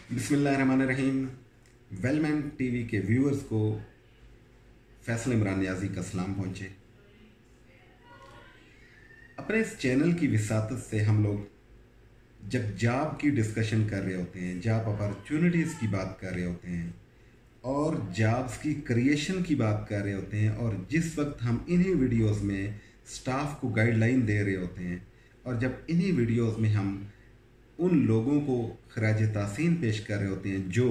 बिस्मिल्लाहिर्रहमानिर्रहीम। वेलमैन टीवी के व्यूअर्स को फैसल इमरान नियाज़ी का सलाम पहुँचे। अपने इस चैनल की विसातत से हम लोग जब जॉब की डिस्कशन कर रहे होते हैं, जॉब अपॉर्चुनिटीज़ की बात कर रहे होते हैं और जॉब्स की क्रिएशन की बात कर रहे होते हैं, और जिस वक्त हम इन्हीं वीडियोस में स्टाफ को गाइडलाइन दे रहे होते हैं और जब इन्हीं वीडियोस में हम उन लोगों को खराज तासीन पेश कर रहे होते हैं जो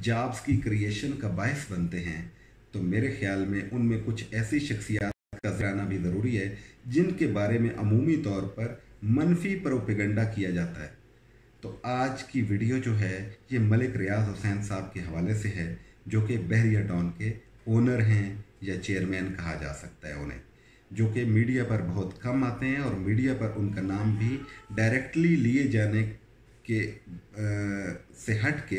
जॉब्स की क्रिएशन का बायस बनते हैं, तो मेरे ख्याल में उनमें कुछ ऐसी शख्सियात का ज़िक्र आना भी ज़रूरी है जिनके बारे में अमूमी तौर पर मनफी प्रोपेगेंडा किया जाता है। तो आज की वीडियो जो है ये मलिक रियाज हुसैन साहब के हवाले से है, जो कि बहरिया टाउन के ओनर हैं या चेयरमैन कहा जा सकता है उन्हें, जो कि मीडिया पर बहुत कम आते हैं और मीडिया पर उनका नाम भी डायरेक्टली लिए जाने के से हट के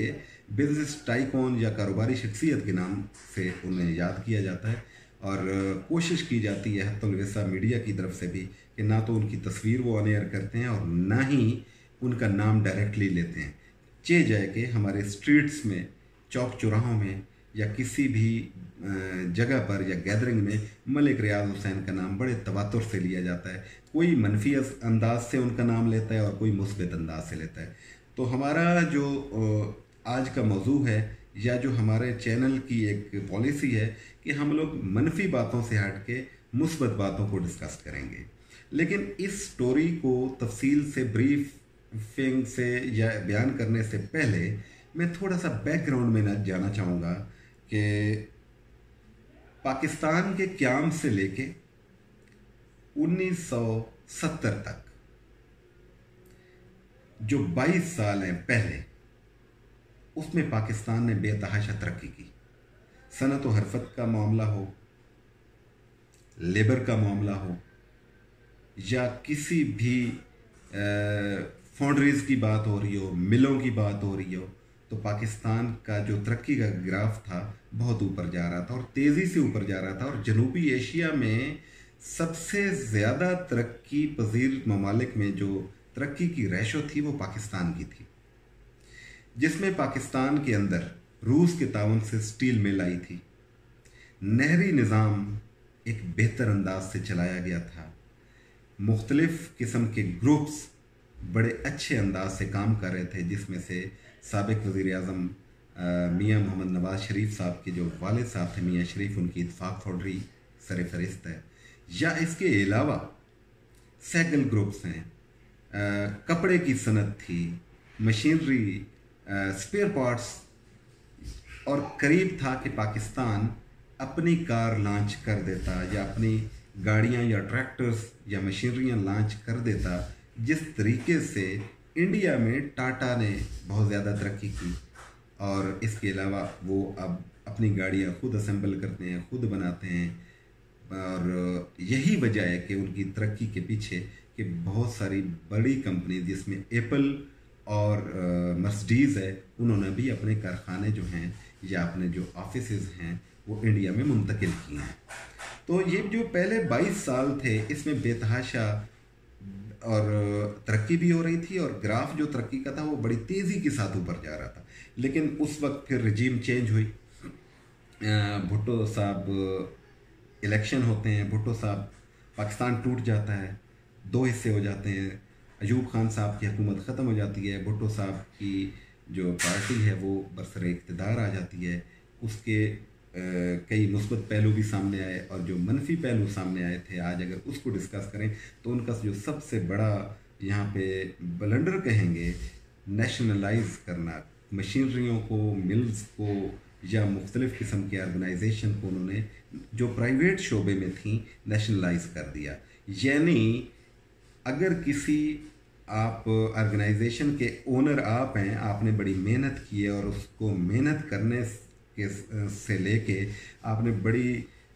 बिजनेस टाइकॉन या कारोबारी शख्सियत के नाम से उन्हें याद किया जाता है। और कोशिश की जाती है हत्तुल मीडिया की तरफ से भी कि ना तो उनकी तस्वीर वो ऑन एयर करते हैं और ना ही उनका नाम डायरेक्टली लेते हैं। चे जाए कि हमारे स्ट्रीट्स में, चौक चौराहों में या किसी भी जगह पर या गैदरिंग में मलिक रियाज हुसैन का नाम बड़े तवातुर से लिया जाता है। कोई मनफी अंदाज से उनका नाम लेता है और कोई मुस्बित अंदाज से लेता है। तो हमारा जो आज का मौजू है या जो हमारे चैनल की एक पॉलिसी है कि हम लोग मनफी बातों से हट के मुस्बत बातों को डिस्कस करेंगे। लेकिन इस स्टोरी को तफसील से ब्रीफिंग से या बयान करने से पहले मैं थोड़ा सा बैकग्राउंड में जाना चाहूँगा कि पाकिस्तान के क़याम से लेके 1970 तक जो 22 साल हैं पहले, उसमें पाकिस्तान ने बेतहाशा तरक्की की। सनत व हरफत का मामला हो, लेबर का मामला हो या किसी भी फाउंड्रीज की बात हो रही हो, मिलों की बात हो रही हो, तो पाकिस्तान का जो तरक्की का ग्राफ था बहुत ऊपर जा रहा था और तेज़ी से ऊपर जा रहा था। और जनूबी एशिया में सबसे ज़्यादा तरक्की पजीर ममालिक में जो तरक्की की रेशो थी वो पाकिस्तान की थी, जिसमें पाकिस्तान के अंदर रूस के ताउन से स्टील मिल आई थी। नहरी निज़ाम एक बेहतर अंदाज से चलाया गया था। मुख्तलिफ़ किस्म के ग्रुप्स बड़े अच्छे अंदाज से काम कर रहे थे, जिसमें से साबिक वज़ीर आज़म मियाँ मोहम्मद नवाज़ शरीफ साहब के जो वालिद साहब थे मियाँ शरीफ, उनकी इत्तेफाक फाउंड्री सर फहरिस्त है। या इसके अलावा सैकल ग्रुप्स हैं, कपड़े की सनत थी, मशीनरी, स्पेयर पार्ट्स, और करीब था कि पाकिस्तान अपनी कार लॉन्च कर देता या अपनी गाड़ियां या ट्रैक्टर्स या मशीनरियां लॉन्च कर देता। जिस तरीके से इंडिया में टाटा ने बहुत ज़्यादा तरक्की की और इसके अलावा वो अब अपनी गाड़ियां खुद असेंबल करते हैं, खुद बनाते हैं। और यही वजह है कि उनकी तरक्की के पीछे कि बहुत सारी बड़ी कंपनी जिसमें एप्पल और मर्सिडीज़ है, उन्होंने भी अपने कारखाने जो हैं या अपने जो ऑफिसेज हैं वो इंडिया में मुंतकिल किए हैं। तो ये जो पहले 22 साल थे इसमें बेतहाशा और तरक्की भी हो रही थी और ग्राफ जो तरक्की का था वो बड़ी तेज़ी के साथ ऊपर जा रहा था। लेकिन उस वक्त फिर रजीम चेंज हुई, भुट्टो साहब इलेक्शन होते हैं, भुट्टो साहब, पाकिस्तान टूट जाता है, दो हिस्से हो जाते हैं। अयूब खान साहब की हुकूमत ख़त्म हो जाती है, भुट्टो साहब की जो पार्टी है वो बरसर इक़्तिदार आ जाती है। उसके कई मुस्बत पहलू भी सामने आए और जो मनफी पहलू सामने आए थे, आज अगर उसको डिस्कस करें तो उनका जो सबसे बड़ा यहाँ पे ब्लंडर कहेंगे, नेशनलाइज करना मशीनरियों को, मिल्स को या मुख्तलिफ़ किस्म के ऑर्गेनाइजेशन को उन्होंने जो प्राइवेट शोबे में थी नेशनलाइज कर दिया। यानी अगर किसी आप ऑर्गेनाइजेशन के ओनर आप हैं, आपने बड़ी मेहनत की है और उसको मेहनत करने के से लेके आपने बड़ी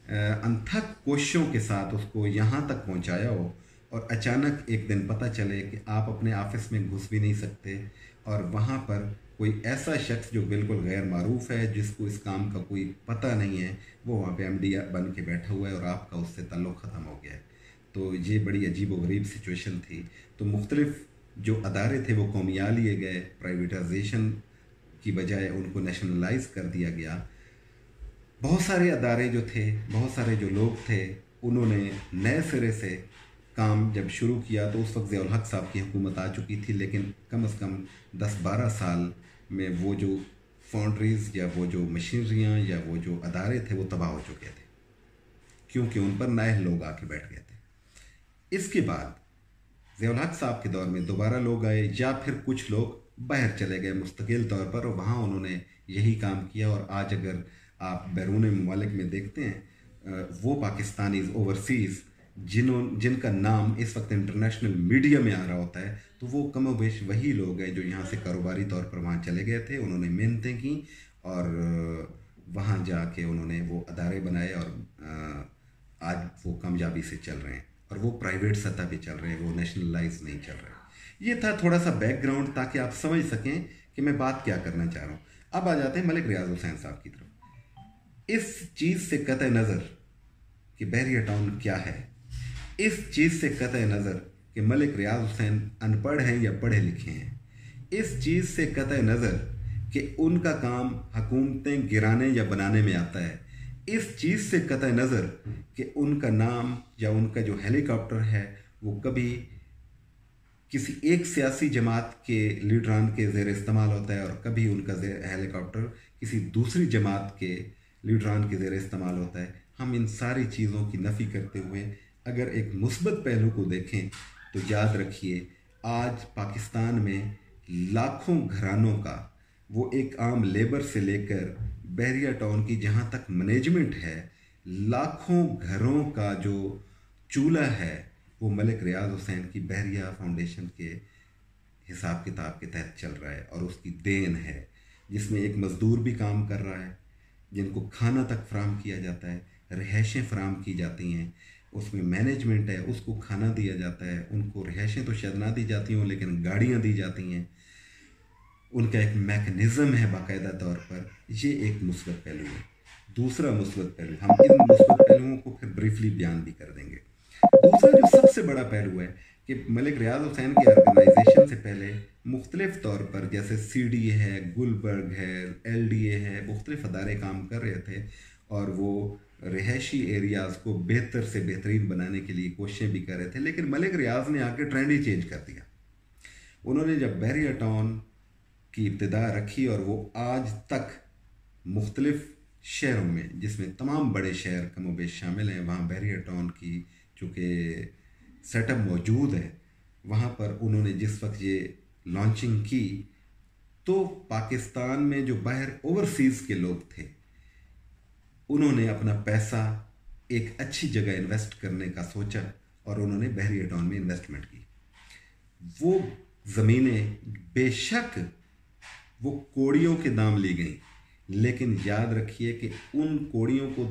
अनथक कोशिशों के साथ उसको यहाँ तक पहुँचाया हो और अचानक एक दिन पता चले कि आप अपने ऑफिस में घुस भी नहीं सकते और वहाँ पर कोई ऐसा शख्स जो बिल्कुल गैर मारूफ है, जिसको इस काम का कोई पता नहीं है, वो वहाँ पे एमडी बन के बैठा हुआ है और आपका उससे ताल्लुक़ ख़त्म हो गया है। तो ये बड़ी अजीब व गरीब सिचुएशन थी। तो मुख्तलिफ़ जो अदारे थे वो कौमिया लिए गए, प्राइवेटाइजेशन की बजाय उनको नेशनलाइज कर दिया गया। बहुत सारे अदारे जो थे, बहुत सारे जो लोग थे, उन्होंने नए सिरे से काम जब शुरू किया तो उस वक्त ज़ियाउल हक साहब की हुकूमत आ चुकी थी, लेकिन कम से कम 10-12 साल में वो जो फाउंड्रीज़ या वो जो मशीनरियाँ या वो जो अदारे थे वो तबाह हो चुके थे, क्योंकि उन पर नए लोग आके बैठ गए थे। इसके बाद ज़ियाउल हक साहब के दौर में दोबारा लोग आए, या फिर कुछ लोग बाहर चले गए मुस्तकिल तौर पर, और वहाँ उन्होंने यही काम किया। और आज अगर आप बैरून ममालिक में देखते हैं वो पाकिस्तानीज़ ओवरसीज़ जिनका नाम इस वक्त इंटरनेशनल मीडिया में आ रहा होता है, तो वो कम बेश वही लोग हैं जो यहाँ से कारोबारी तौर पर वहाँ चले गए थे। उन्होंने मेहनतें की और वहाँ जाके उन्होंने वो अदारे बनाए, और आज वो कामयाबी से चल रहे हैं, और वो प्राइवेट सतह पे चल रहे हैं, वो नेशनलाइज नहीं चल रहे। ये था थोड़ा सा बैकग्राउंड, ताकि आप समझ सकें कि मैं बात क्या करना चाह रहा हूँ। अब आ जाते हैं मलिक रियाज हुसैन साहब की तरफ। इस चीज़ से कतई नज़र कि बहरिया टाउन क्या है, इस चीज़ से कतई नज़र कि मलिक रियाज हुसैन अनपढ़ हैं या पढ़े लिखे हैं, इस चीज़ से कतई नज़र कि उनका काम हुकूमतें गिराने या बनाने में आता है, इस चीज़ से कतई नज़र कि उनका नाम या उनका जो हेलीकॉप्टर है वो कभी किसी एक सियासी जमात के लीडरान के ज़ेर इस्तेमाल होता है, और कभी उनका हेलीकॉप्टर किसी दूसरी जमात के लीडरान के ज़ेर इस्तेमाल होता है। हम इन सारी चीज़ों की नफ़ी करते हुए अगर एक मुस्बत पहलू को देखें तो याद रखिए, आज पाकिस्तान में लाखों घरानों का, वो एक आम लेबर से लेकर बहरिया टाउन की जहाँ तक मैनेजमेंट है, लाखों घरों का जो चूल्हा है वो मलिक रियाज हुसैन की बहरिया फाउंडेशन के हिसाब किताब के तहत चल रहा है, और उसकी देन है, जिसमें एक मज़दूर भी काम कर रहा है, जिनको खाना तक फराम किया जाता है, रिहाइशें फराम की जाती हैं, उसमें मैनेजमेंट है, उसको खाना दिया जाता है, उनको रिहाइशें तो शायद ना दी जाती हों लेकिन गाड़ियाँ दी जाती हैं, उनका एक मैकेनिज़्म है बाकायदा तौर पर। ये एक मुस्बत पहलू है। दूसरा मुस्बत पहलू, हम इन मुस्बत पहलुओं को फिर ब्रीफली बयान भी कर देंगे। दूसरा जो सबसे बड़ा पहलू है कि मलिक रियाज हुसैन की ऑर्गेनाइजेशन से पहले मुख्तलिफ तौर पर, जैसे CDA है, गुलबर्ग है, LDA है, मुख्तलिफ अदारे काम कर रहे थे, और वो रिहायशी एरियाज़ को बेहतर से बेहतरीन बनाने के लिए कोशिशें भी कर रहे थे। लेकिन मलिक रियाज ने आके ट्रेंड ही चेंज कर दिया। उन्होंने जब बहरिया टाउन की इब्तिदा रखी, और वो आज तक मुख्तलिफ शहरों में, जिसमें तमाम बड़े शहर कमोबेश शामिल हैं, वहाँ बहरिया टाउन की चूँकि सेटअप मौजूद है, वहाँ पर उन्होंने जिस वक्त ये लॉन्चिंग की तो पाकिस्तान में जो बाहर ओवरसीज़ के लोग थे, उन्होंने अपना पैसा एक अच्छी जगह इन्वेस्ट करने का सोचा, और उन्होंने बहरिया टाउन में इन्वेस्टमेंट की। वो ज़मीनें बेशक वो कोड़ियों के दाम ली गई, लेकिन याद रखिए कि उन कोड़ियों को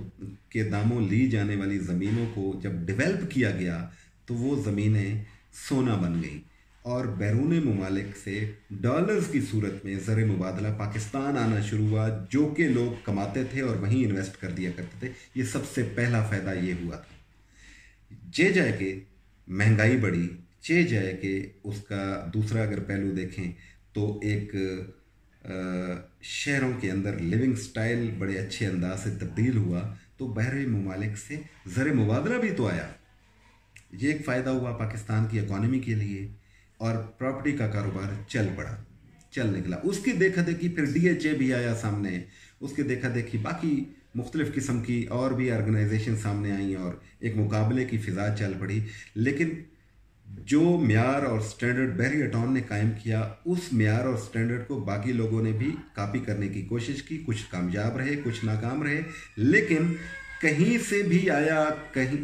के दामों ली जाने वाली ज़मीनों को जब डेवलप किया गया तो वो ज़मीनें सोना बन गई, और बैरून ममालिक से डॉलर्स की सूरत में ज़र मुबादला पाकिस्तान आना शुरू हुआ, जो कि लोग कमाते थे और वहीं इन्वेस्ट कर दिया करते थे। ये सबसे पहला फ़ायदा ये हुआ था। जे जाए कि महंगाई बढ़ी, चे जाए कि उसका दूसरा अगर पहलू देखें तो एक शहरों के अंदर लिविंग स्टाइल बड़े अच्छे अंदाज से तब्दील हुआ, तो बहरे ममालिक से ज़र मुबादला भी तो आया। ये एक फ़ायदा हुआ पाकिस्तान की इकॉनमी के लिए, और प्रॉपर्टी का कारोबार चल निकला। उसकी देखा देखी फिर DHA भी आया सामने, उसके देखा देखी बाकी मुख्तलिफ़ किस्म की और भी ऑर्गेनाइजेशन सामने आई, और एक मुकाबले की फ़िज़ा चल पड़ी। लेकिन जो म्यार और स्टैंडर्ड बहरिया टाउन ने कायम किया, उस म्यार और स्टैंडर्ड को बाकी लोगों ने भी कॉपी करने की कोशिश की, कुछ कामयाब रहे, कुछ नाकाम रहे, लेकिन कहीं से भी आया, कहीं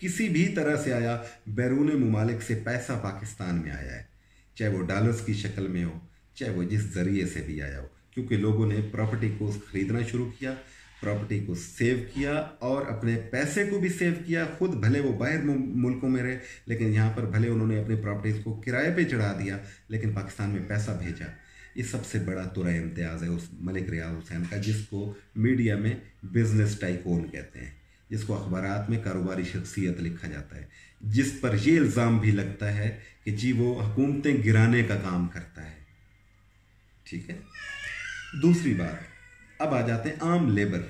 किसी भी तरह से आया, बैरून ममालिक से पैसा पाकिस्तान में आया है, चाहे वो डॉलर्स की शक्ल में हो, चाहे वो जिस ज़रिए से भी आया हो, क्योंकि लोगों ने प्रॉपर्टी को ख़रीदना शुरू किया, प्रॉपर्टी को सेव किया, और अपने पैसे को भी सेव किया। खुद भले वो बाहर मुल्कों में रहे, लेकिन यहाँ पर भले उन्होंने अपनी प्रॉपर्टीज़ को किराए पे चढ़ा दिया, लेकिन पाकिस्तान में पैसा भेजा। ये सबसे बड़ा तुरा इम्तियाज़ है उस मलिक रियाज हुसैन का, जिसको मीडिया में बिजनेस टाइकून कहते हैं, जिसको अखबारात में कारोबारी शख्सियत लिखा जाता है, जिस पर यह इल्ज़ाम भी लगता है कि जी वो हुकूमतें गिराने का काम करता है। ठीक है, दूसरी बात, अब आ जाते हैं आम लेबर।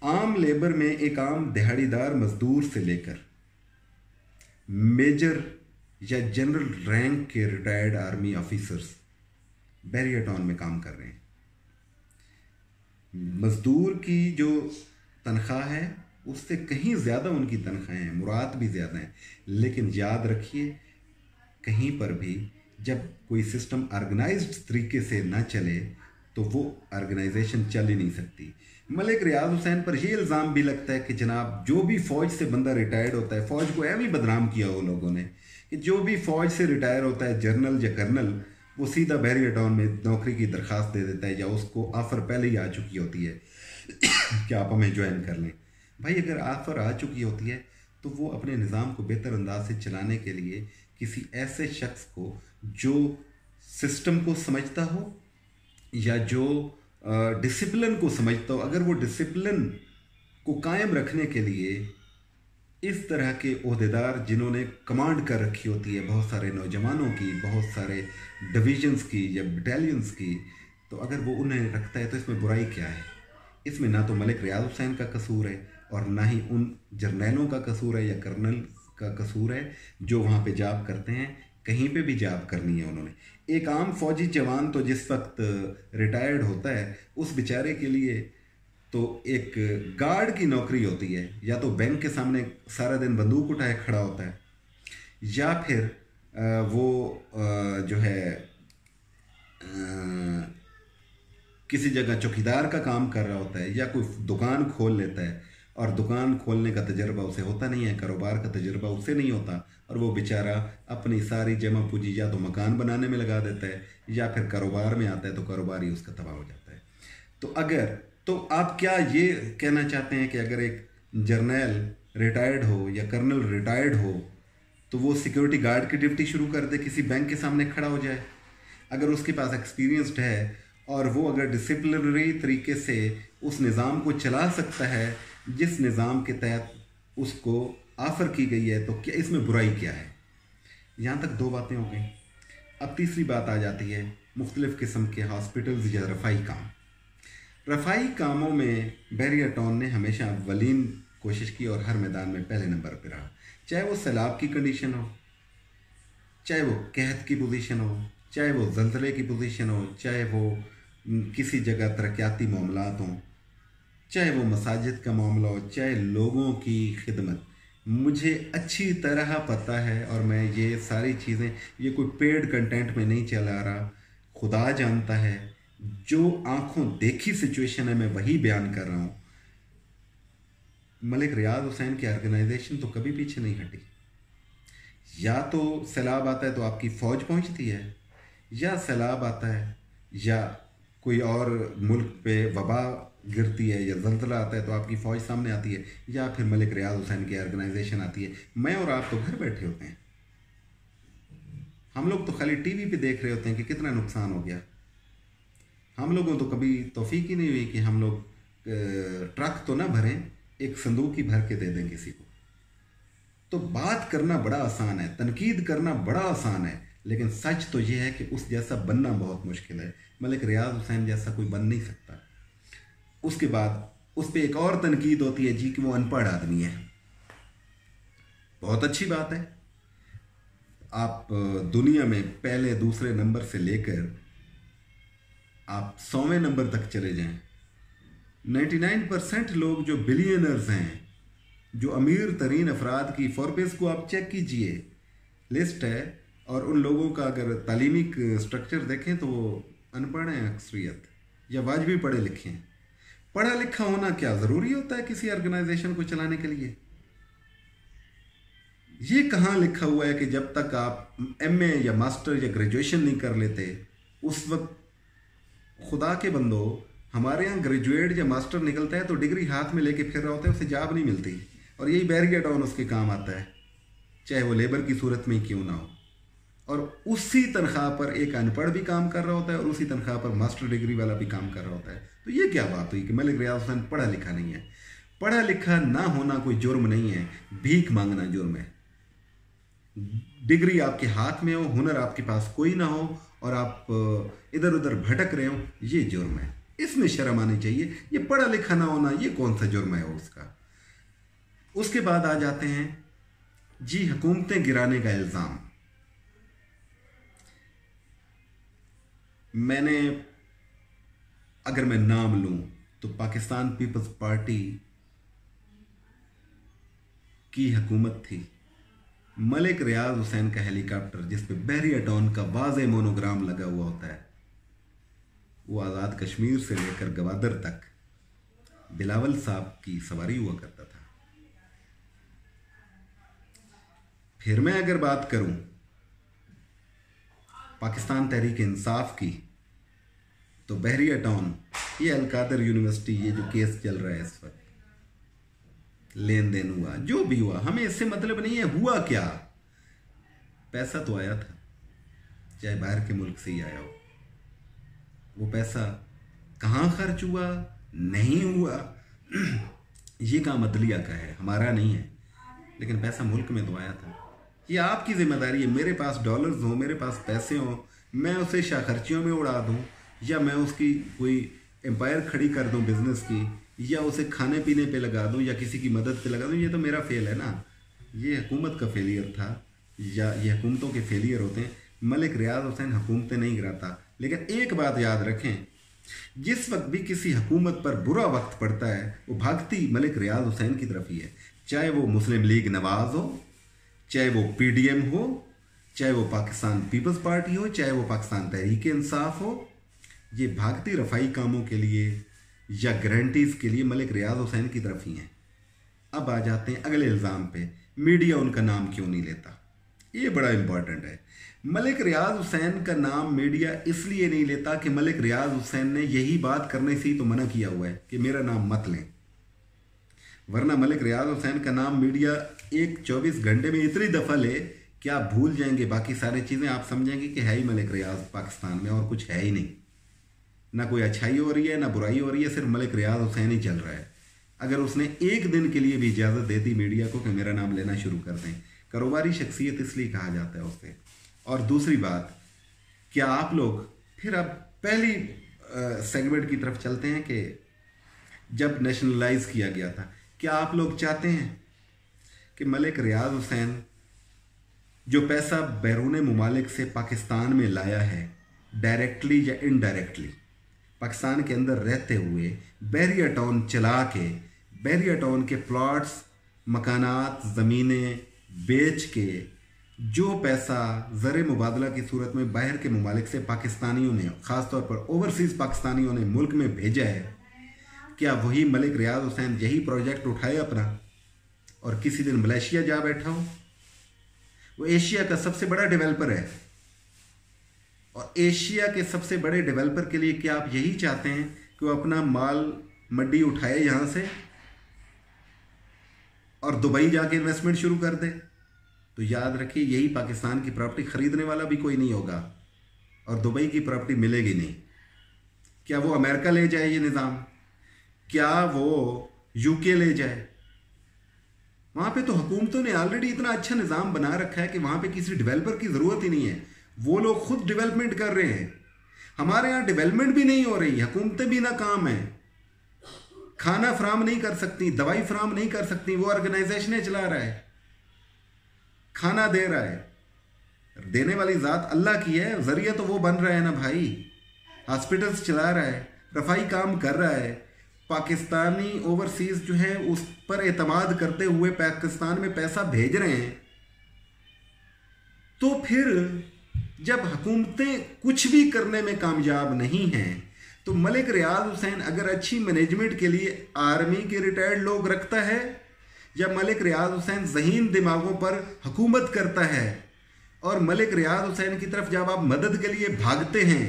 आम लेबर में एक आम दिहाड़ीदार मजदूर से लेकर मेजर या जनरल रैंक के retired army officers barrier town में काम कर रहे हैं। मजदूर की जो तनख्वाह है उससे कहीं ज़्यादा उनकी तनख्वाहें हैं, मुराद भी ज़्यादा हैं। लेकिन याद रखिए, कहीं पर भी जब कोई सिस्टम ऑर्गेनाइज्ड तरीके से ना चले तो वो ऑर्गेनाइजेशन चल ही नहीं सकती। मलिक रियाज हुसैन पर यह इल्ज़ाम भी लगता है कि जनाब जो भी फ़ौज से बंदा रिटायर्ड होता है, फ़ौज को ऐਵੇਂ बदनाम किया वो लोगों ने कि जो भी फ़ौज से रिटायर होता है जनरल या कर्नल, वो सीधा बैरियर टाउन में नौकरी की दरख्वास्त दे देता है या उसको ऑफ़र पहले ही आ चुकी होती है कि आप हमें ज्वाइन कर लें। भाई अगर ऑफ़र आ चुकी होती है तो वो अपने निज़ाम को बेहतर अंदाज से चलाने के लिए किसी ऐसे शख्स को जो सिस्टम को समझता हो या जो डिसिप्लिन को समझता हो, अगर वो डिसिप्लिन को कायम रखने के लिए इस तरह के ओहदेदार जिन्होंने कमांड कर रखी होती है बहुत सारे नौजवानों की, बहुत सारे डिविजन्स की या बटालियंस की, तो अगर वो उन्हें रखता है तो इसमें बुराई क्या है? इसमें ना तो मलिक रियाज हुसैन का कसूर है और ना ही उन जर्नैलों का कसूर है या कर्नल का कसूर है जो वहाँ पे जॉब करते हैं। कहीं पे भी जॉब करनी है उन्होंने। एक आम फौजी जवान तो जिस वक्त रिटायर्ड होता है उस बेचारे के लिए तो एक गार्ड की नौकरी होती है, या तो बैंक के सामने सारा दिन बंदूक उठाए खड़ा होता है, या फिर वो जो है किसी जगह चौकीदार का काम कर रहा होता है, या कोई दुकान खोल लेता है और दुकान खोलने का तजर्बा उसे होता नहीं है, कारोबार का तजर्बा उससे नहीं होता, और वो बेचारा अपनी सारी जमा पूंजी या तो मकान बनाने में लगा देता है या फिर कारोबार में आता है तो कारोबार ही उसका तबाह हो जाता है। तो आप क्या ये कहना चाहते हैं कि अगर एक जर्नल रिटायर्ड हो या कर्नल रिटायर्ड हो तो वो सिक्योरिटी गार्ड की ड्यूटी शुरू कर दे, किसी बैंक के सामने खड़ा हो जाए? अगर उसके पास एक्सपीरियंस्ड है और वो अगर डिसिप्लिनरी तरीके से उस निज़ाम को चला सकता है जिस निज़ाम के तहत उसको ऑफ़र की गई है, तो क्या इसमें बुराई क्या है? यहाँ तक दो बातें हो गई। अब तीसरी बात आ जाती है मुख्तलिफ़ किस्म के हॉस्पिटल्स या रफ़ाई काम। रफ़ाई कामों में बैरियर टाउन ने हमेशा अव्वलीन कोशिश की और हर मैदान में पहले नंबर पर रहा। चाहे वो सैलाब की कंडीशन हो, चाहे वो कहत की पोजीशन हो, चाहे वो ज़ल्ज़ले की पोजीशन हो, चाहे वो किसी जगह तरक्याती मामलात हों, चाहे वो मसाजिद का मामला हो, चाहे लोगों की खिदमत। मुझे अच्छी तरह पता है और मैं ये सारी चीज़ें, ये कोई पेड कंटेंट में नहीं चला रहा, खुदा जानता है जो आंखों देखी सिचुएशन है मैं वही बयान कर रहा हूँ। मलिक रियाज हुसैन की ऑर्गेनाइजेशन तो कभी पीछे नहीं हटी। या तो सैलाब आता है तो आपकी फ़ौज पहुँचती है, या सैलाब आता है या कोई और मुल्क पे वबा गिरती है या ज़ल्ज़ला आता है तो आपकी फ़ौज सामने आती है, या फिर मलिक रियाज हुसैन की ऑर्गेनाइजेशन आती है। मैं और आप तो घर बैठे होते हैं, हम लोग तो खाली टीवी पे देख रहे होते हैं कि कितना नुकसान हो गया। हम लोगों तो कभी तौफीक ही नहीं हुई कि हम लोग ट्रक तो ना भरें, एक संदूक ही भर के दे दें किसी को। तो बात करना बड़ा आसान है, तनकीद करना बड़ा आसान है, लेकिन सच तो ये है कि उस जैसा बनना बहुत मुश्किल है। मलिक रियाज हुसैन जैसा कोई बन नहीं सकता। उसके बाद उस पर एक और तनकीद होती है जी कि वो अनपढ़ आदमी है। बहुत अच्छी बात है, आप दुनिया में पहले दूसरे नंबर से लेकर आप 100वें नंबर तक चले जाएं, 99% लोग जो बिलियनर्स हैं, जो अमीर तरीन अफराद की फोर्ब्स को आप चेक कीजिए, लिस्ट है, और उन लोगों का अगर तालीमी स्ट्रक्चर देखें तो वो अनपढ़ हैं अक्सरियत, या वाजबी पढ़े लिखे हैं। पढ़ा लिखा होना क्या ज़रूरी होता है किसी ऑर्गेनाइजेशन को चलाने के लिए? ये कहाँ लिखा हुआ है कि जब तक आप MA या मास्टर या ग्रेजुएशन नहीं कर लेते, उस वक्त खुदा के बंदो, हमारे यहाँ ग्रेजुएट या मास्टर निकलता है तो डिग्री हाथ में लेके फिर रहा होता है, उसे जॉब नहीं मिलती, और यही बैरियर टाउन उसके काम आता है, चाहे वो लेबर की सूरत में ही क्यों ना हो। और उसी तनख्वाह पर एक अनपढ़ भी काम कर रहा होता है और उसी तनख्वाह पर मास्टर डिग्री वाला भी काम कर रहा होता है। तो ये क्या बात हुई कि मलिक रियाज हुसैन पढ़ा लिखा नहीं है? पढ़ा लिखा ना होना कोई जुर्म नहीं है, भीख मांगना जुर्म है। डिग्री आपके हाथ में हो, हुनर आपके पास कोई ना हो, और आप इधर उधर भटक रहे हो, ये जुर्म है, इसमें शर्म आनी चाहिए। ये पढ़ा लिखा ना होना, ये कौन सा जुर्म है उसका। उसके बाद आ जाते हैं जी हुकूमतें गिराने का इल्ज़ाम। मैंने अगर मैं नाम लूं तो पाकिस्तान पीपल्स पार्टी की हुकूमत थी, मलिक रियाज हुसैन का हेलीकॉप्टर जिस पे बहरिया डॉन का वाज़े मोनोग्राम लगा हुआ होता है, वो आज़ाद कश्मीर से लेकर गवादर तक बिलावल साहब की सवारी हुआ करता था। फिर मैं अगर बात करूं पाकिस्तान तहरीक इंसाफ की, तो बहरिया टाउन, ये अलकादर यूनिवर्सिटी, ये जो केस चल रहा है इस वक्त, लेन देन हुआ, जो भी हुआ, हमें इससे मतलब नहीं है हुआ क्या। पैसा तो आया था, चाहे बाहर के मुल्क से ही आया हो। वो पैसा कहाँ खर्च हुआ, नहीं हुआ, ये काम अदलिया का है, हमारा नहीं है, लेकिन पैसा मुल्क में तो आया था। ये आपकी जिम्मेदारी है। मेरे पास डॉलर्स हो, मेरे पास पैसे हो, मैं उसे शाखर्चियों में उड़ा दूं, या मैं उसकी कोई एम्पायर खड़ी कर दूं बिजनेस की, या उसे खाने पीने पे लगा दूं, या किसी की मदद पे लगा दूं, ये तो मेरा फेल है ना। ये हुकूमत का फेलियर था, या ये हुकूमतों के फेलियर होते हैं। मलिक रियाज हुसैन हुकूमतें नहीं गिराता, लेकिन एक बात याद रखें, जिस वक्त भी किसी हुकूमत पर बुरा वक्त पड़ता है, वो भागती मलिक रियाज हुसैन की तरफ ही है। चाहे वो मुस्लिम लीग नवाज हो, चाहे वो पीडीएम हो, चाहे वो पाकिस्तान पीपल्स पार्टी हो, चाहे वो पाकिस्तान तहरीक इंसाफ हो, ये भागती रफाई कामों के लिए या गारंटीज के लिए मलिक रियाज हुसैन की तरफ ही हैं। अब आ जाते हैं अगले इल्ज़ाम पे, मीडिया उनका नाम क्यों नहीं लेता। ये बड़ा इंपॉर्टेंट है। मलिक रियाज हुसैन का नाम मीडिया इसलिए नहीं लेता कि मलिक रियाज हुसैन ने यही बात करने से ही तो मना किया हुआ है कि मेरा नाम मत लें, वरना मलिक रियाज हुसैन का नाम मीडिया एक 24 घंटे में इतनी दफ़ा ले कि आप भूल जाएंगे बाकी सारी चीज़ें, आप समझेंगे कि है ही मलिक रियाज पाकिस्तान में, और कुछ है ही नहीं। ना कोई अच्छाई हो रही है, ना बुराई हो रही है, सिर्फ मलिक रियाज हुसैन ही चल रहा है। अगर उसने एक दिन के लिए भी इजाज़त दे दी मीडिया को कि मेरा नाम लेना शुरू कर दें, कारोबारी शख्सियत इसलिए कहा जाता है उसे। और दूसरी बात, क्या आप लोग, फिर अब पहली सेगमेंट की तरफ चलते हैं कि जब नेशनलाइज किया गया था, क्या आप लोग चाहते हैं कि मलिक रियाज हुसैन जो पैसा बैरून मुमालिक से पाकिस्तान में लाया है, डायरेक्टली या इनडायरेक्टली, पाकिस्तान के अंदर रहते हुए बहरिया टाउन चला के, बहरिया टाउन के प्लॉट्स, मकानात, ज़मीनें बेच के जो पैसा ज़र मुबादला की सूरत में बाहर के मुमालिक से पाकिस्तानियों ने, ख़ासतौर पर ओवरसीज़ पाकिस्तानियों ने मुल्क में भेजा है, क्या वही मलिक रियाज हुसैन यही प्रोजेक्ट उठाए अपना और किसी दिन मलेशिया जा बैठा हो? वो एशिया का सबसे बड़ा डेवलपर है, और एशिया के सबसे बड़े डेवलपर के लिए क्या आप यही चाहते हैं कि वो अपना माल मड्डी उठाए यहाँ से और दुबई जाके इन्वेस्टमेंट शुरू कर दे? तो याद रखिए, यही पाकिस्तान की प्रॉपर्टी खरीदने वाला भी कोई नहीं होगा और दुबई की प्रॉपर्टी मिलेगी नहीं। क्या वो अमेरिका ले जाए ये निज़ाम? क्या वो यूके ले जाए? वहाँ पे तो हुकूमतों ने ऑलरेडी इतना अच्छा निज़ाम बना रखा है कि वहाँ पे किसी डेवलपर की ज़रूरत ही नहीं है। वो लोग खुद डेवलपमेंट कर रहे हैं। हमारे यहाँ डेवलपमेंट भी नहीं हो रही, हुकूमतें भी नाकाम हैं, खाना फराम नहीं कर सकती, दवाई फराम नहीं कर सकती, वो ऑर्गेनाइजेशनें चला रहा है, खाना दे रहा है। देने वाली ज़ात अल्लाह की है, ज़रिया तो वो बन रहा है ना भाई। हॉस्पिटल्स चला रहा है, रफाई काम कर रहा है। पाकिस्तानी ओवरसीज़ जो है उस पर एतमाद करते हुए पाकिस्तान में पैसा भेज रहे हैं। तो फिर जब हुकूमतें कुछ भी करने में कामयाब नहीं हैं, तो मलिक रियाज हुसैन अगर अच्छी मैनेजमेंट के लिए आर्मी के रिटायर्ड लोग रखता है, या मलिक रियाज हुसैन ज़हीन दिमागों पर हुकूमत करता है, और मलिक रियाज हुसैन की तरफ जब आप मदद के लिए भागते हैं,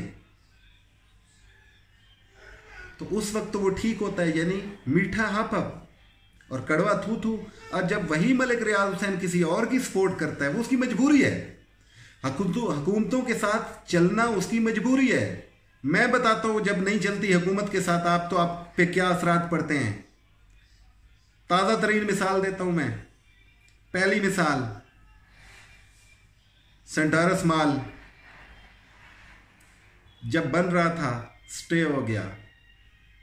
तो उस वक्त तो वो ठीक होता है, यानी मीठा हप हप और कड़वा थू थू। और जब वही मलिक रियाज हुसैन किसी और की सपोर्ट करता है, वो उसकी मजबूरी है। हुकूमतों के साथ चलना उसकी मजबूरी है। मैं बताता हूँ, जब नहीं चलती हुकूमत के साथ आप, तो आप पे क्या असरात पड़ते हैं। ताज़ा तरीन मिसाल देता हूँ मैं। पहली मिसाल, सेंटारस माल जब बन रहा था स्टे हो गया।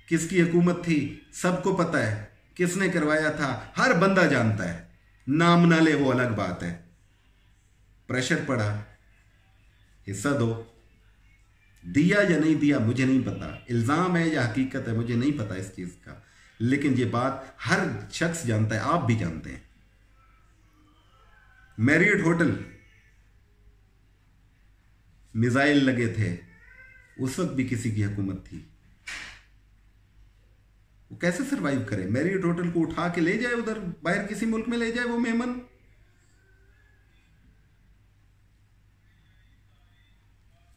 किसकी हुकूमत थी सबको पता है, किसने करवाया था हर बंदा जानता है, नाम ना ले वो अलग बात है। प्रेशर पड़ा, हिस्सा दो, दिया या नहीं दिया मुझे नहीं पता, इल्ज़ाम है या हकीकत है मुझे नहीं पता इस चीज़ का, लेकिन ये बात हर शख्स जानता है, आप भी जानते हैं। मैरियट होटल मिसाइल लगे थे, उस वक्त भी किसी की हुकूमत थी, वो कैसे सरवाइव करे? मैरियट होटल को उठा के ले जाए उधर बाहर किसी मुल्क में ले जाए वो मेहमान।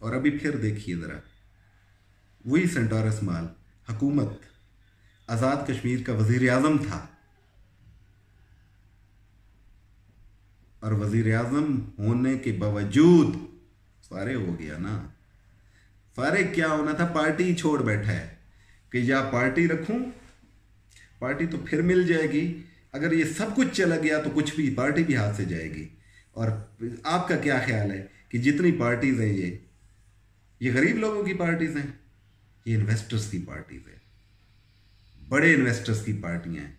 और अभी फिर देखिए जरा, वही सेंटोरस माल हुकूमत, आज़ाद कश्मीर का वजीर आज़म था, और वजीर आज़म होने के बावजूद फारे हो गया ना। फारे क्या होना था, पार्टी छोड़ बैठा है कि या पार्टी रखूं, पार्टी तो फिर मिल जाएगी, अगर ये सब कुछ चला गया तो कुछ भी, पार्टी भी हाथ से जाएगी। और आपका क्या ख्याल है कि जितनी पार्टीज़ हैं ये गरीब लोगों की पार्टीज़ हैं, ये इन्वेस्टर्स की पार्टीज़ हैं, बड़े इन्वेस्टर्स की पार्टियां हैं।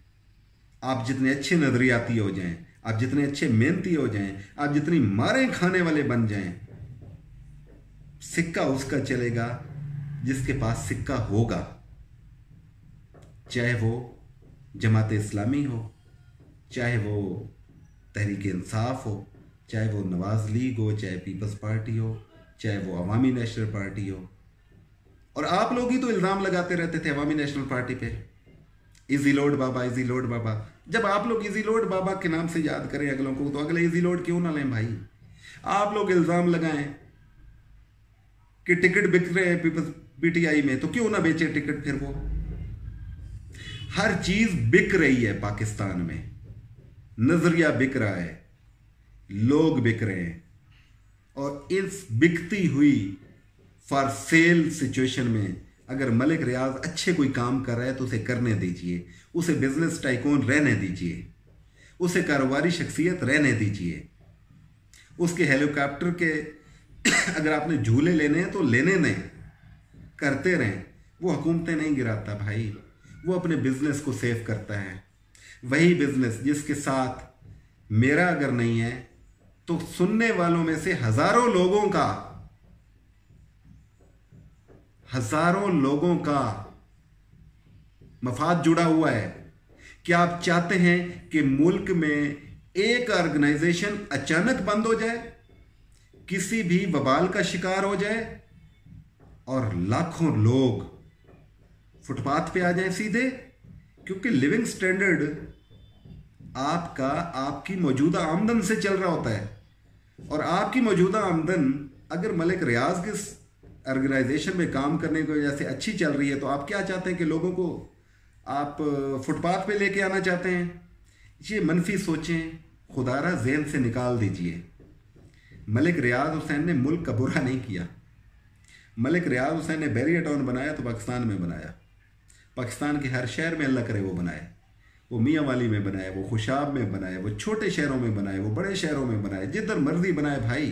आप जितने अच्छे नजरियाती हो जाएं, आप जितने अच्छे मेहनती हो जाएं, आप जितनी मारें खाने वाले बन जाएं, सिक्का उसका चलेगा जिसके पास सिक्का होगा, चाहे वो जमात इस्लामी हो, चाहे वो तहरीक इंसाफ हो, चाहे वो नवाज लीग हो, चाहे पीपल्स पार्टी हो, चाहे वो अवामी नेशनल पार्टी हो। और आप लोग ही तो इल्ज़ाम लगाते रहते थे अवामी नेशनल पार्टी पे, इजी लोड बाबा, इजी लोड बाबा। जब आप लोग इजी लोड बाबा के नाम से याद करें अगलों को, तो अगले इजी लोड क्यों ना लें भाई? आप लोग इल्ज़ाम लगाएं कि टिकट बिक रहे हैं पीपल्स पीटीआई में, तो क्यों ना बेचे टिकट फिर वो? हर चीज बिक रही है पाकिस्तान में, नजरिया बिक रहा है, लोग बिक रहे हैं, और इस बिकती हुई फॉर सेल सिचुएशन में अगर मलिक रियाज अच्छे कोई काम कर रहा है तो उसे करने दीजिए, उसे बिजनेस टाइकून रहने दीजिए, उसे कारोबारी शख्सियत रहने दीजिए, उसके हेलीकॉप्टर के अगर आपने झूले लेने हैं तो लेने दें, करते रहें। वो हुकूमतें नहीं गिराता भाई, वो अपने बिजनेस को सेव करता है। वही बिजनेस जिसके साथ मेरा अगर नहीं है तो सुनने वालों में से हजारों लोगों का मफाद जुड़ा हुआ है। क्या आप चाहते हैं कि मुल्क में एक ऑर्गेनाइजेशन अचानक बंद हो जाए, किसी भी वबाल का शिकार हो जाए और लाखों लोग फुटपाथ पे आ जाए सीधे? क्योंकि लिविंग स्टैंडर्ड आपका आपकी मौजूदा आमदन से चल रहा होता है, और आपकी मौजूदा आमदन अगर मलिक रियाज के ऑर्गेनाइजेशन में काम करने की वजह से अच्छी चल रही है, तो आप क्या चाहते हैं कि लोगों को आप फुटपाथ पे लेके आना चाहते हैं? ये मनफी सोचें खुदारा ज़हन से निकाल दीजिए। मलिक रियाज हुसैन ने मुल्क का बुरा नहीं किया। मलिक रियाज हुसैन ने बैरियर टाउन बनाया तो पाकिस्तान में बनाया, पाकिस्तान के हर शहर में अल्लाह करे वो बनाए, वो मियाँ वाली में बनाए, वो खुशाब में बनाए, वो छोटे शहरों में बनाए, वो बड़े शहरों में बनाए, जिधर मर्जी बनाए। भाई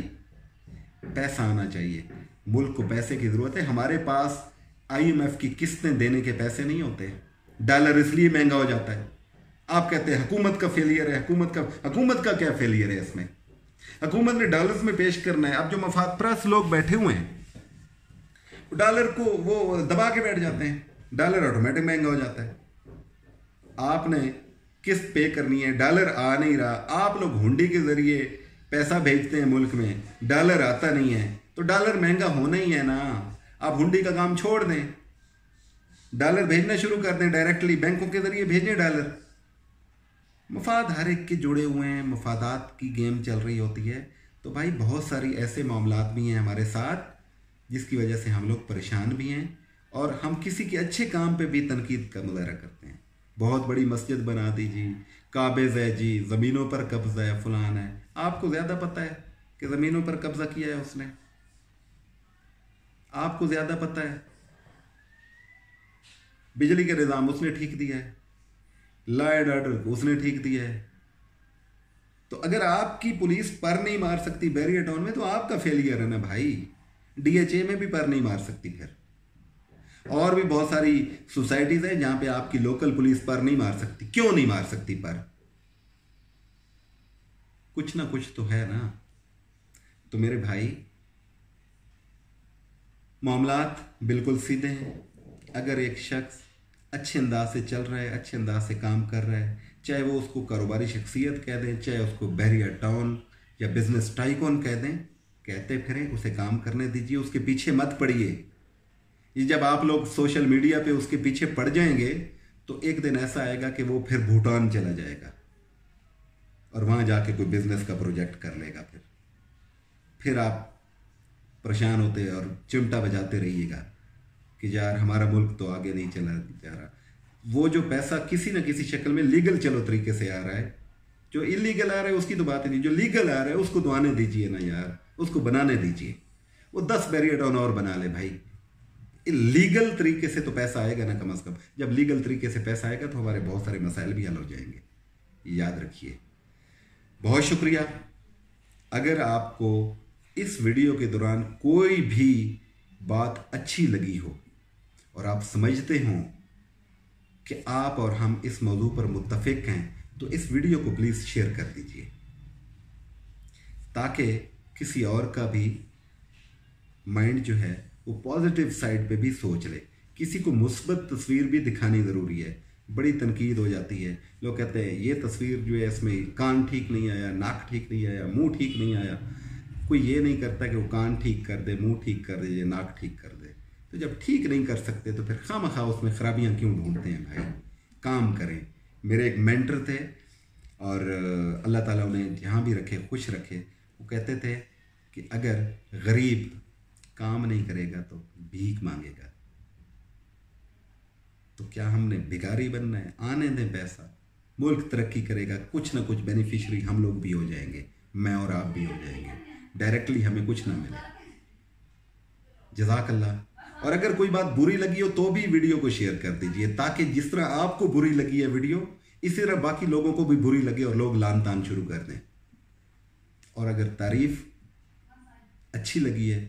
पैसा आना चाहिए, मुल्क को पैसे की ज़रूरत है। हमारे पास IMF की किस्तें देने के पैसे नहीं होते, डॉलर इसलिए महंगा हो जाता है। आप कहते हैं हुकूमत का फेलियर है, हुकूमत का क्या फेलियर है इसमें? हुकूमत ने डॉलर्स में पेश करना है। अब जो मफाद परस्त लोग बैठे हुए हैं डॉलर को वो दबा के बैठ जाते हैं, डॉलर ऑटोमेटिक महंगा हो जाता है। आपने किस्त पे करनी है, डॉलर आ नहीं रहा, आप लोग हुंडी के जरिए पैसा भेजते हैं मुल्क में, डॉलर आता नहीं है, तो डॉलर महंगा होना ही है ना। आप हुंडी का काम छोड़ दें, डॉलर भेजना शुरू कर दें, डायरेक्टली बैंकों के जरिए भेजें डॉलर। मफाद हर एक के जुड़े हुए हैं, मफादात की गेम चल रही होती है। तो भाई बहुत सारी ऐसे मामलात भी हैं हमारे साथ जिसकी वजह से हम लोग परेशान भी हैं, और हम किसी के अच्छे काम पे भी तनकीद का मुजाहरा करते हैं। बहुत बड़ी मस्जिद बना दी जी, काबिज है जी, ज़मीनों पर कब्ज़ा है, फलान है। आपको ज़्यादा पता है कि ज़मीनों पर कब्ज़ा किया है उसने, आपको ज़्यादा पता है। बिजली का निज़ाम उसने ठीक दिया है, लॉ एंड ऑर्डर उसने ठीक दिया है। तो अगर आपकी पुलिस पर नहीं मार सकती बैरियर टाउन में, तो आपका फेलियर है ना भाई। DHA में भी पर नहीं मार सकती। फिर और भी बहुत सारी सोसाइटीज हैं जहां पे आपकी लोकल पुलिस पर नहीं मार सकती। क्यों नहीं मार सकती पर? कुछ ना कुछ तो है ना। तो मेरे भाई, मामलात बिल्कुल सीधे हैं। अगर एक शख्स अच्छे अंदाज से चल रहा है, अच्छे अंदाज से काम कर रहा है, चाहे वो उसको कारोबारी शख्सियत कह दें, चाहे उसको बैरियर टाउन या बिजनेस टाइकॉन कह दें, कहते फिरें, उसे काम करने दीजिए, उसके पीछे मत पड़िए। ये जब आप लोग सोशल मीडिया पे उसके पीछे पड़ जाएंगे तो एक दिन ऐसा आएगा कि वो फिर भूटान चला जाएगा और वहां जाके कोई बिजनेस का प्रोजेक्ट कर लेगा। फिर आप परेशान होते और चिमटा बजाते रहिएगा कि यार हमारा मुल्क तो आगे नहीं चला जा रहा। वो जो पैसा किसी न किसी शक्ल में लीगल चलो तरीके से आ रहा है, जो इलीगल आ रहा है उसकी तो बात नहीं, जो लीगल आ रहा है उसको तो आने दीजिए ना यार, उसको बनाने दीजिए। वो 10 बैरियर टाउन और बना ले भाई। लीगल तरीके से तो पैसा आएगा ना कम से कम। जब लीगल तरीके से पैसा आएगा तो हमारे बहुत सारे मसाइल भी हल हो जाएंगे, याद रखिए। बहुत शुक्रिया। अगर आपको इस वीडियो के दौरान कोई भी बात अच्छी लगी हो और आप समझते हो कि आप और हम इस मौजू पर मुत्तफिक हैं, तो इस वीडियो को प्लीज़ शेयर कर दीजिए ताकि किसी और का भी माइंड जो है वो पॉजिटिव साइड पे भी सोच ले। किसी को मुस्बत तस्वीर भी दिखानी ज़रूरी है। बड़ी तनकीद हो जाती है, लोग कहते हैं ये तस्वीर जो है इसमें कान ठीक नहीं आया, नाक ठीक नहीं आया, मुंह ठीक नहीं आया। कोई ये नहीं करता कि वो कान ठीक कर दे, मुंह ठीक कर दे, नाक ठीक कर दे। तो जब ठीक नहीं कर सकते तो फिर खामखा उसमें खराबियां क्यों ढूंढते हैं भाई? काम करें। मेरे एक मेंटर थे और अल्लाह ताला उन्हें जहाँ भी रखे खुश रखे। वो कहते थे कि अगर गरीब काम नहीं करेगा तो भीख मांगेगा। तो क्या हमने भिखारी बनना है? आने दें पैसा, मुल्क तरक्की करेगा, कुछ ना कुछ बेनिफिशियरी हम लोग भी हो जाएंगे, मैं और आप भी हो जाएंगे। डायरेक्टली हमें कुछ ना मिले। जज़ाकल्लाह। और अगर कोई बात बुरी लगी हो तो भी वीडियो को शेयर कर दीजिए ताकि जिस तरह आपको बुरी लगी है वीडियो, इसी तरह बाकी लोगों को भी बुरी लगे और लोग लान तान शुरू कर दें। और अगर तारीफ अच्छी लगी है,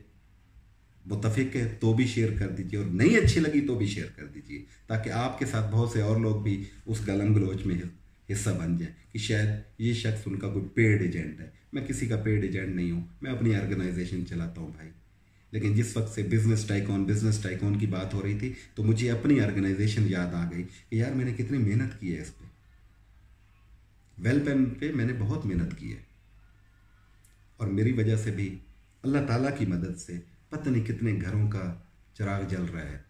मुत्तफिक है, तो भी शेयर कर दीजिए, और नहीं अच्छी लगी तो भी शेयर कर दीजिए ताकि आपके साथ बहुत से और लोग भी उस गलम गलोच में हिस्सा बन जाए कि शायद ये शख्स उनका कोई पेड एजेंट है। मैं किसी का पेड एजेंट नहीं हूँ, मैं अपनी ऑर्गेनाइजेशन चलाता हूँ भाई। लेकिन जिस वक्त से बिजनेस टाइकॉन की बात हो रही थी तो मुझे अपनी ऑर्गेनाइजेशन याद आ गई कि यार मैंने कितनी मेहनत की है इस पे। वेलपेन पे मैंने बहुत मेहनत की है और मेरी वजह से भी अल्लाह ताला की मदद से पता नहीं कितने घरों का चिराग जल रहा है,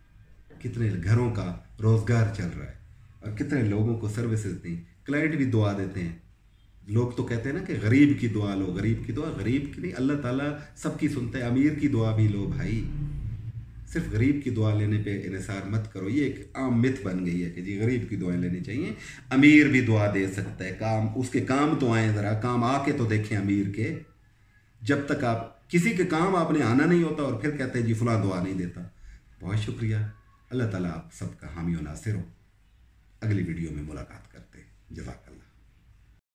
कितने घरों का रोज़गार चल रहा है और कितने लोगों को सर्विसेज दी। क्लाइंट भी दुआ देते हैं। लोग तो कहते हैं ना कि गरीब की दुआ लो, गरीब की दुआ, गरीब की नहीं, अल्लाह ताला सबकी सुनता है। अमीर की दुआ भी लो भाई, सिर्फ गरीब की दुआ लेने पे इन्हिसार मत करो। ये एक आम मिथ बन गई है कि जी गरीब की दुआएं लेनी चाहिए। अमीर भी दुआ दे सकता है, काम उसके काम तो आए, ज़रा काम आके तो देखें अमीर के। जब तक आप किसी के काम आपने आना नहीं होता और फिर कहते हैं जी फलां दुआ नहीं देता। बहुत शुक्रिया। अल्लाह ताला आप सबका हामी और नासिर हो। अगली वीडियो में मुलाकात करते हैं। जज़ाकल्लाह।